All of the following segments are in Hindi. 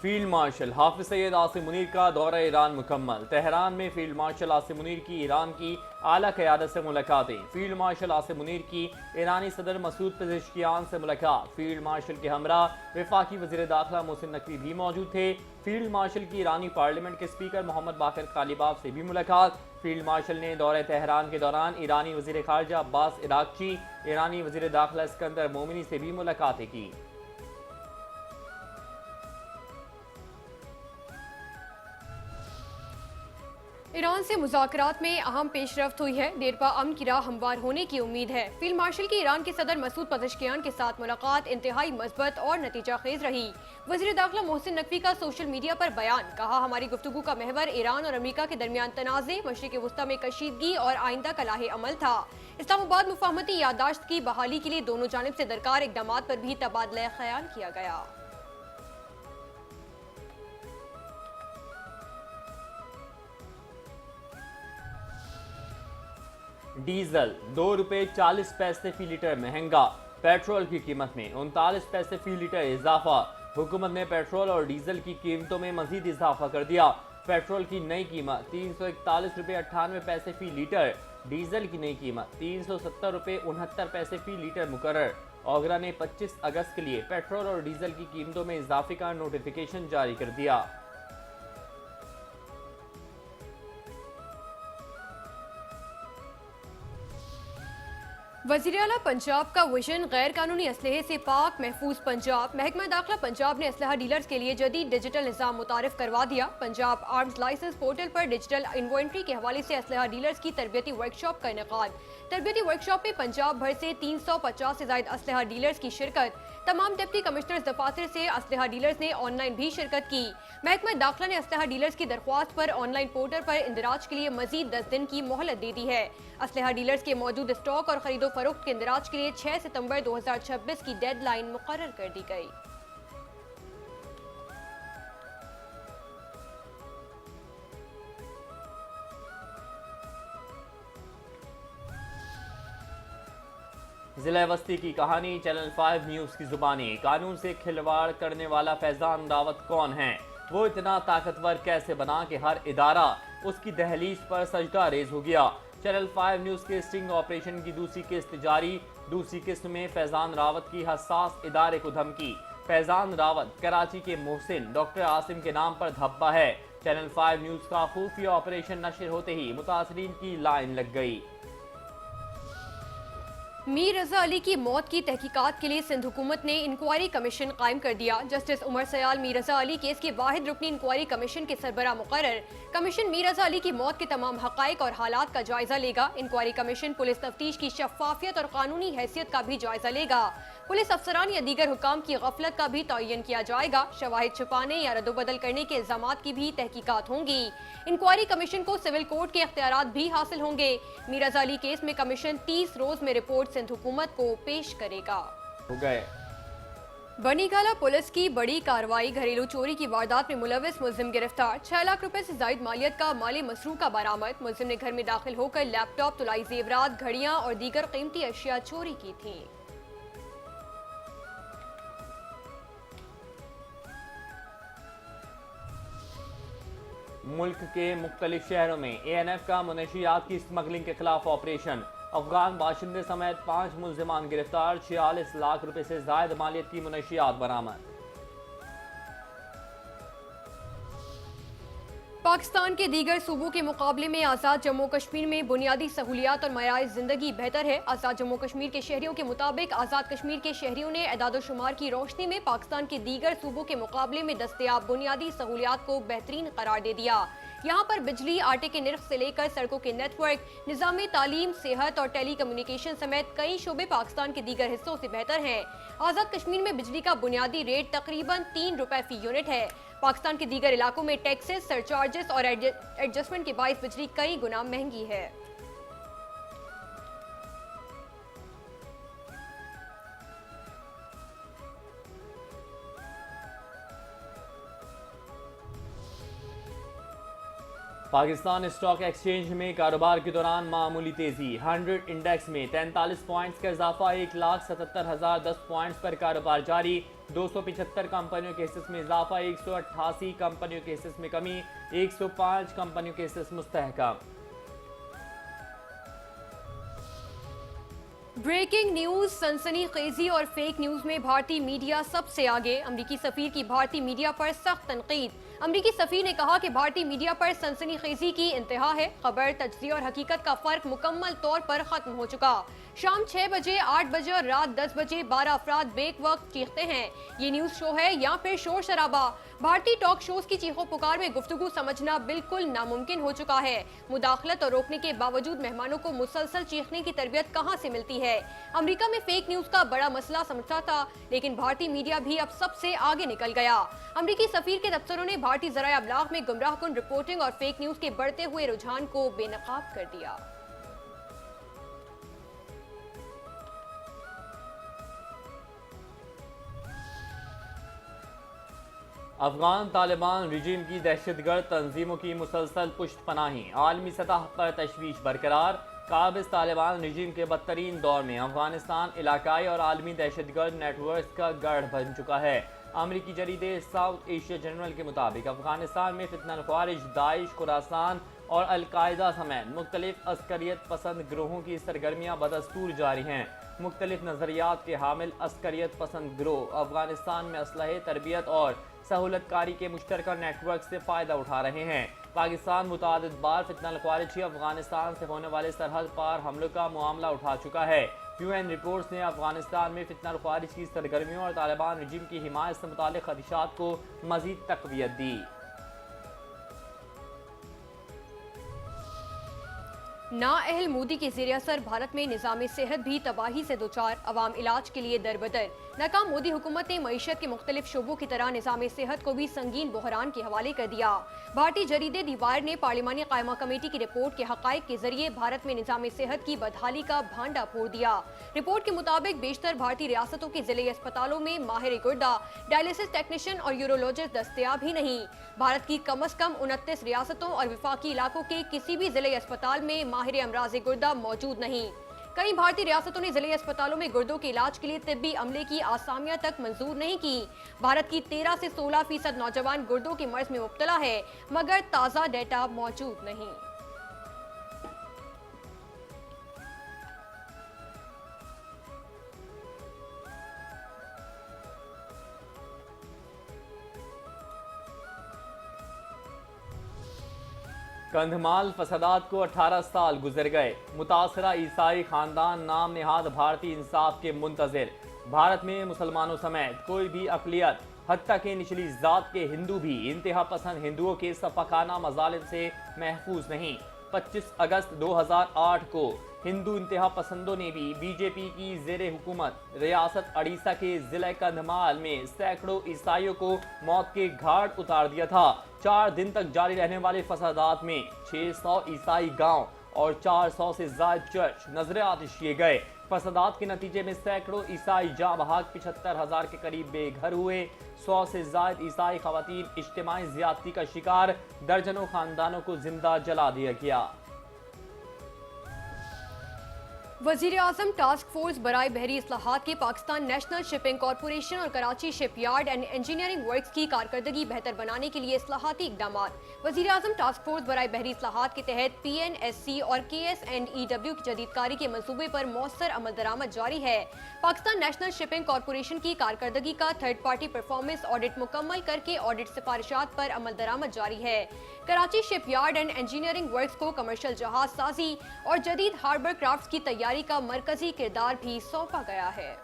फील्ड मार्शल हाफिज सैयद आसिम मुनीर का दौरा ईरान मुकम्मल। तेहरान में फील्ड मार्शल आसिम मुनीर की ईरान की आला क़यादत से मुलाकातें। फील्ड मार्शल आसिम मुनीर की ईरानी सदर मसूद पेज़ेश्कियान से मुलाकात। फील्ड मार्शल के हमरा वफाकी वज़ीर दाखिला मोहसिन नकवी भी मौजूद थे। फील्ड मार्शल की ईरानी पार्लियामेंट के स्पीकर मोहम्मद बाकर कालिबाफ से भी मुलाकात। फील्ड मार्शल ने दौरे तेहरान के दौरान ईरानी वज़ीर ख़ारजा अब्बास इराक़ची, ईरानी वज़ीर दाखिला इस्कंदर मोमिनी से भी मुलाकातें की। ईरान से मुज़ाकरात में अहम पेशरफ्त हुई है। देरपा अमन की राह हमवार होने की उम्मीद है। फील्ड मार्शल की ईरान के सदर मसूद पेज़ेश्कियान के साथ मुलाकात इंतहाई मस्बत और नतीजा खेज रही। वज़ीर दाखिला मोहसिन नकवी का सोशल मीडिया पर बयान, कहा हमारी गुफ्तगू का महवर ईरान और अमेरिका के दरमियान तनाज़े, मशरिक़ वस्ता में कशीदगी और आइंदा का लाहे अमल था। इस्लामाबाद मुफाहमती यादाश्त की बहाली के लिए दोनों जानिब से दरकार इक़दाम पर भी तबादला ख्याल किया गया। डीजल 2 रुपये 40 पैसे फी लीटर महंगा। पेट्रोल की कीमत में 39 पैसे फी लीटर इजाफा। हुकूमत ने पेट्रोल और डीजल की कीमतों में मजीद इजाफा कर दिया। पेट्रोल की नई कीमत 341 रुपये 98 पैसे फी लीटर, डीजल की नई कीमत 370 रुपये 69 पैसे फी लीटर मुकर्रर। ओगरा ने 25 अगस्त के लिए पेट्रोल और डीजल की कीमतों में इजाफे का नोटिफिकेशन जारी कर दिया। वज़ीर आला पंजाब का विजन गैर कानूनी असलहे से पाक महफूज पंजाब। महकमा दाखिला पंजाब ने असलहा डीलर्स के लिए जदीद डिजिटल निज़ाम मुतारिफ करवा दिया। पंजाब आर्म्स लाइसेंस पोर्टल पर डिजिटल इन्वेंट्री के हवाले से असलहा डीलर्स की तरबियती वर्कशॉप का इनेकाद। तरबियती वर्कशॉप में पंजाब भर से 350 से ज़ायद असलहा डीलर्स की शिरकत। तमाम डिप्टी कमिश्नर दफातर से असलहा डीलर्स ने ऑनलाइन भी शिरकत की। महकमा दाखिला ने असलहा डीलर्स की दरख्वास्त पर ऑनलाइन पोर्टल पर इंदराज के लिए मजीद 10 दिन की मोहलत दे दी है। असलहा डीलर्स के मौजूद स्टॉक और खरीदो फरोख्त के इंदराज के लिए 6 सितंबर 2026 की डेडलाइन मुकर्रर कर दी गई। जिला वस्ती की कहानी चैनल 5 न्यूज की जुबानी। कानून से खिलवाड़ करने वाला फैजान रावत कौन है? वो इतना ताकतवर कैसे बना कि हर इदारा उसकी दहलीज पर सजदा रेज हो गया। चैनल 5 न्यूज के स्टिंग ऑपरेशन की दूसरी किस्त जारी। दूसरी किस्त में फैजान रावत की हसास इदारे को धमकी। फैजान रावत कराची के मोहसिन डॉक्टर आसिम के नाम पर धब्बा है। चैनल 5 न्यूज का खुफिया ऑपरेशन नशर होते ही मुतासरीन की लाइन लग गई। मीर रजा अली की मौत की तहकीकात के लिए सिंध हुकूमत ने इंक्वायरी कमीशन कायम कर दिया। जस्टिस उमर सयाल मीर रजा अली केस के वाहिद रुकनी इंक्वायरी कमीशन के सरबरा मुकर्रर। कमीशन मीर रजा अली की मौत के तमाम हकायक और हालात का जायजा लेगा। इंक्वायरी कमीशन पुलिस तफ्तीश की शफाफियत और कानूनी हैसियत का भी जायजा लेगा। पुलिस अफसरान या दीगर हुकाम की गफलत का भी तयन किया जाएगा। शवाहिद छुपाने या रद्दोबदल करने के इल्जामात की भी तहकीकात होंगी। इंक्वायरी कमीशन को सिविल कोर्ट के इख्तियारात भी हासिल होंगे। मीर रजा अली केस में कमीशन 30 रोज में रिपोर्ट सिंध हुकूमत को पेश करेगा। हो गए बनीगाला पुलिस की बड़ी कार्रवाई। घरेलू चोरी की वारदात में मुलविस मुलजिम गिरफ्तार। 6 लाख रुपए से जायद मालियत का माली मसरूका बरामद। मुलजिम ने घर में दाखिल होकर लैपटॉप, तुलाई जेवरात, घड़ियां और दीगर कीमती अशिया चोरी की थी। मुल्क के मुख्तलिफ शहरों में ANF का मुनशियात की स्मगलिंग के खिलाफ ऑपरेशन। अफगान बाशिंदे समेत 5 मुलजिमान गिरफ्तार। 46 लाख रुपए से जायद मालियत की मुनशियात बरामद। पाकिस्तान के दीगर सूबों के मुकाबले में आज़ाद जम्मू कश्मीर में बुनियादी सहूलियात और मयार जिंदगी बेहतर है। आज़ाद जम्मू कश्मीर के शहरियों के मुताबिक आज़ाद कश्मीर के शहरियों ने एदाद-ओ-शुमार की रोशनी में पाकिस्तान के दीगर सूबों के मुकाबले में दस्तयाब बुनियादी सहूलियात को बेहतरीन करार दे दिया। यहाँ पर बिजली, आटे के निर्ख से लेकर सड़कों के नेटवर्क, निज़ाम तालीम, सेहत और टेली कम्युनिकेशन समेत कई शोबे पाकिस्तान के दीगर हिस्सों से बेहतर हैं। आज़ाद कश्मीर में बिजली का बुनियादी रेट तकरीबन 3 रुपए फी यूनिट है। पाकिस्तान के दीगर इलाकों में टैक्सेस, सरचार्जेस और एडजस्टमेंट के बायस बिजली कई गुना महंगी है। पाकिस्तान स्टॉक एक्सचेंज में कारोबार के दौरान मामूली तेजी। 100 इंडेक्स में 43 पॉइंट्स का इजाफा, 1,77,010 पॉइंट्स पर कारोबार जारी। 275 कंपनियों के हिस्से में इजाफा, 188 कंपनियों के हिस्से में कमी, 105 कंपनियों के हिस्से मुस्तहकम। ब्रेकिंग न्यूज, सनसनीखेजी और फेक न्यूज में भारतीय मीडिया सबसे आगे। अमरीकी सफीर की भारतीय मीडिया पर सख्त तनकीद। अमरीकी सफीर ने कहा कि भारतीय मीडिया पर सनसनीखेजी की इंतहा है। खबर, तजज़िया और हकीकत का फर्क मुकम्मल तौर पर खत्म हो चुका। शाम 6 बजे, 8 बजे और रात 10 बजे 12 अफराद बेक वक्त चीखते हैं, ये न्यूज शो है या फिर शोर शराबा। भारतीय टॉक शोज की चीखों पुकार में गुफ्तगू समझना बिल्कुल नामुमकिन हो चुका है। मुदाखलत और रोकने के बावजूद मेहमानों को मुसलसल चीखने की तरबियत कहाँ से मिलती है। अमेरिका में फेक न्यूज का बड़ा मसला समझता था, लेकिन भारतीय मीडिया भी अब सबसे आगे निकल गया। अमेरिकी सफीर के दफ्तरों ने भारतीय ज़राए अबलाग में गुमराहकुन रिपोर्टिंग और फेक न्यूज के बढ़ते हुए रुझान को बेनकाब कर दिया। अफगान तालिबान रिजीम की दहशतगर्द तंजीमों की मुसलसल पुष्ट पनाही। आलमी सतह पर तशवीश बरकरार। काबिज तालिबान रिजीम के बदतरीन दौर में अफगानिस्तान इलाकाई और आलमी दहशतगर्द नेटवर्क का गढ़ बन चुका है। अमरीकी जरीदे साउथ एशिया जर्नल के मुताबिक अफगानिस्तान में फितनल ख्वारिज, दाइश, खुरासान और अलकायदा समेत मुख्तलिफ अस्करियत पसंद गिरोहों की सरगर्मियाँ बदस्तूर जारी हैं। मुख्तलिफ नज़रियात के हामिल अस्करियत पसंद गिरोह अफगानिस्तान में असलहे, तरबियत और सहूलतकारी के मुश्तरका नेटवर्क से फ़ायदा उठा रहे हैं। पाकिस्तान मुतादिद बार फितनल ख्वारिजी अफगानिस्तान से होने वाले सरहद पार हमलों का मामला उठा चुका है। UN रिपोर्ट्स ने अफगानिस्तान में फितनल ख्वारिज की सरगर्मियों और तालिबान रिजीम की हिमायत से मुताल्लिक़ खदशात को मज़ीद तक़वियत दी। नाअहल मोदी के ज़ेर असर भारत में निज़ाम सेहत भी तबाही से दोचार, अवाम इलाज के लिए दरबदर। नाकाम मोदी हुकूमत ने मईशत के मुख्तलिफ शोबों की तरह निज़ाम सेहत को भी संगीन बहरान के हवाले कर दिया। भारतीय जरीदे दी वायर ने पार्लिमानी कायमा कमेटी की रिपोर्ट के हक़ाइक़ के जरिए भारत में निज़ाम सेहत की बदहाली का भांडा फोड़ दिया। रिपोर्ट के मुताबिक बेशतर भारतीय रियासतों के ज़िले अस्पतालों में माहिर गुर्दा, डायलिसिस टेक्नीशियन और यूरोलॉजिस्ट दस्तयाब ही नहीं। भारत की कम अज कम 29 रियासतों और विफाकी इलाकों के किसी भी ज़िले अस्पताल में माहिर अमराज़ गुर्दा मौजूद नहीं। कई भारतीय रियासतों ने जिले अस्पतालों में गुर्दों के इलाज के लिए तिब्बी अमले की आसामियां तक मंजूर नहीं की। भारत की 13 से 16% नौजवान गुर्दों के मर्ज में मुब्तला है, मगर ताज़ा डेटा मौजूद नहीं। कंधमाल फसादात को 18 साल गुजर गए। मुतासरा ईसाई खानदान नाम नेहाद भारतीय इंसाफ के मुंतजिर। भारत में मुसलमानों समेत कोई भी अक़लियत, हत्ता के निचली ज़ात के हिंदू भी इंतहा पसंद हिंदुओं के सफाकाना मजालिम से महफूज नहीं। 25 अगस्त 2008 को हिंदू इंतहा पसंदों ने भी बीजेपी की ज़ेरे हुकूमत रियासत उड़ीसा के ज़िला कंधमाल में सैकड़ों ईसाइयों को मौत के घाट उतार दिया था। 4 दिन तक जारी रहने वाले फसादात में 600 ईसाई गांव और 400 से ज़ायद चर्च नजर आतिश किए गए। फसादात के नतीजे में सैकड़ों ईसाई जाँ बहक 75,000 के करीब बेघर हुए। 100 से ज़ायद ईसाई खवातीन इज्तिमाई ज़्यादती का शिकार, दर्जनों खानदानों को जिंदा जला दिया गया। वज़ीर-ए-आज़म टास्क फोर्स बराए बहरी इस्लाहात के पाकिस्तान नेशनल शिपिंग कॉरपोरेशन और Karachi shipyard and engineering works की कारकर्दगी बेहतर बनाने के लिए इस्लाहाती इक़दामात। वज़ीर-ए-आज़म टास्क फोर्स बराए बहरी इस्लाहात के तहत PNSC और KSNEW की जदीदकारी के मंसूबे पर मौसर अमल दरामद जारी है। पाकिस्तान नेशनल शिपिंग कॉरपोरेशन की कारकर्दगी का थर्ड पार्टी परफॉर्मेंस ऑडिट मुकम्मल करके ऑडिट सिफारिशात पर अमल दरामद जारी है। Karachi shipyard and engineering works को कमर्शियल जहाज साजी और जदीद हार्बर क्राफ्ट की तैयारी का मरकजी किरदार भी सौंपा गया है।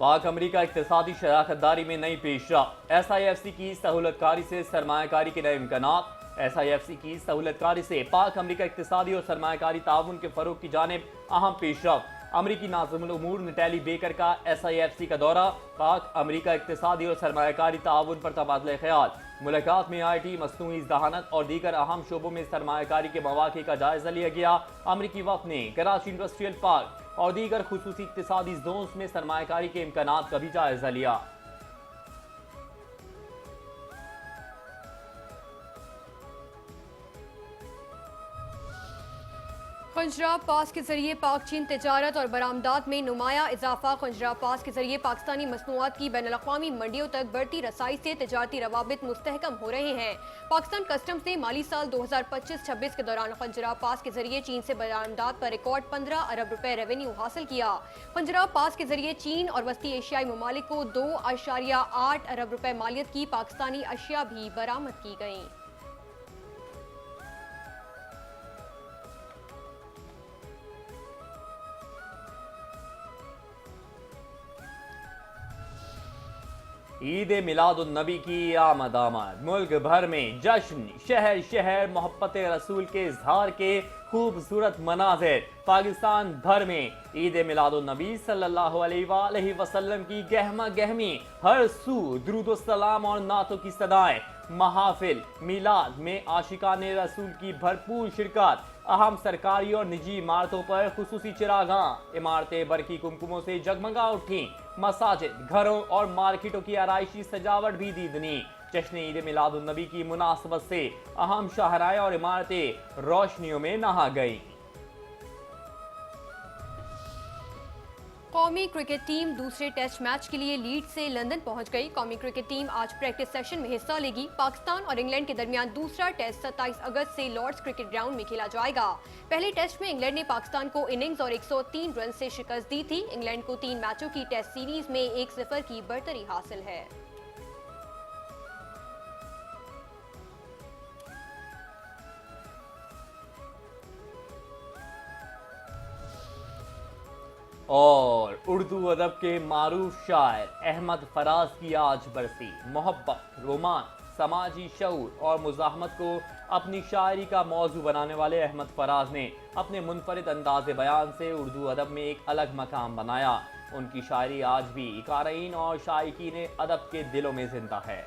पाक अमरीका इक्तिसादी शराकतदारी में नई पेशरफ्त। SIFC की सहूलतकारी से सरमायाकारी के नए इम्कानात। SIFC की सहूलतकारी से पाक अमरीका इक्तिसादी और सरमायाकारी ताउन के फरोग की जानिब अहम पेशरफ्त। अमरीकी नाज़िमुल उमूर नटैली बेकर का SIFC का दौरा, पाक अमरीका इक्तिसादी और सरमायाकारी ताउन पर तबादला ख्याल। मुलाकात में IT, मसनूई ज़हानत और दीगर अहम शोबों में सरमायाकारी के मौक़े का जायजा लिया गया। अमरीकी वफ़द ने कराची इंडस्ट्रियल पार्क और दीगर खुसूसी इक्तिसादी जोन्स में सरमायाकारी के इम्कानात का भी जायजा लिया। खंजराब पास के जरिए पाक चीन तिजारत और बरामदात में नुमाया इजाफा। खंजराब पास के जरिए पाकिस्तानी मसनूआत की बैनुल-अक़वामी मंडियों तक बढ़ती रसाई से तिजारती रवाबित मुस्तहकम हो रहे हैं। पाकिस्तान कस्टम्स ने माली साल 2025-26 के दौरान खंजराब पास के जरिए चीन से बरामदात पर रिकॉर्ड 15 अरब रुपए रेवेन्यू हासिल किया। खंजराब पास के जरिए चीन और वस्ती एशियाई ममालिक को 2.8 अरब रुपए मालियत की पाकिस्तानी अशिया भी बरामद की गयी। ईद मिलादुन नबी की आमद आमद, मुल्क भर में जश्न, शहर शहर मोहब्बत रसूल के इजहार के खूबसूरत मनाजिर। पाकिस्तान भर में ईद मिलादुन नबी सल्लल्लाहु अलैहि वसल्लम की गहमा गहमी, हर सू दुरूद सलाम और नातों की सदाएं। महाफिल मिलाद में आशिकाने रसूल की भरपूर शिरकत। अहम सरकारी और निजी इमारतों पर खुसूसी चिरागां, इमारतें बरकी कुमकुमों से जगमगा उठी। मसाजिद, घरों और मार्केटों की आराइशी सजावट भी दीदनी। जश्न ईद मिलादुन नबी की मुनासबत से अहम शाहराएं और इमारतें रोशनियों में नहा गईं। कौमी क्रिकेट टीम दूसरे टेस्ट मैच के लिए लीड्स से लंदन पहुंच गई। कौमी क्रिकेट टीम आज प्रैक्टिस सेशन में हिस्सा लेगी। पाकिस्तान और इंग्लैंड के दरमियान दूसरा टेस्ट 27 अगस्त से लॉर्ड्स क्रिकेट ग्राउंड में खेला जाएगा। पहले टेस्ट में इंग्लैंड ने पाकिस्तान को इनिंग्स और 103 रन से शिकस्त दी थी। इंग्लैंड को 3 मैचों की टेस्ट सीरीज में 1-0 की बढ़तरी हासिल है। और उर्दू अदब के मारूफ शायर अहमद फराज की आज बरसी। मोहब्बत, रोमांस, समाजी शऊर और मुज़ाहमत को अपनी शायरी का मौजू बनाने वाले अहमद फराज ने अपने मुनफरिद अंदाज़े बयान से उर्दू अदब में एक अलग मकाम बनाया। उनकी शायरी आज भी क़ारीन और शायकीन अदब के दिलों में जिंदा है।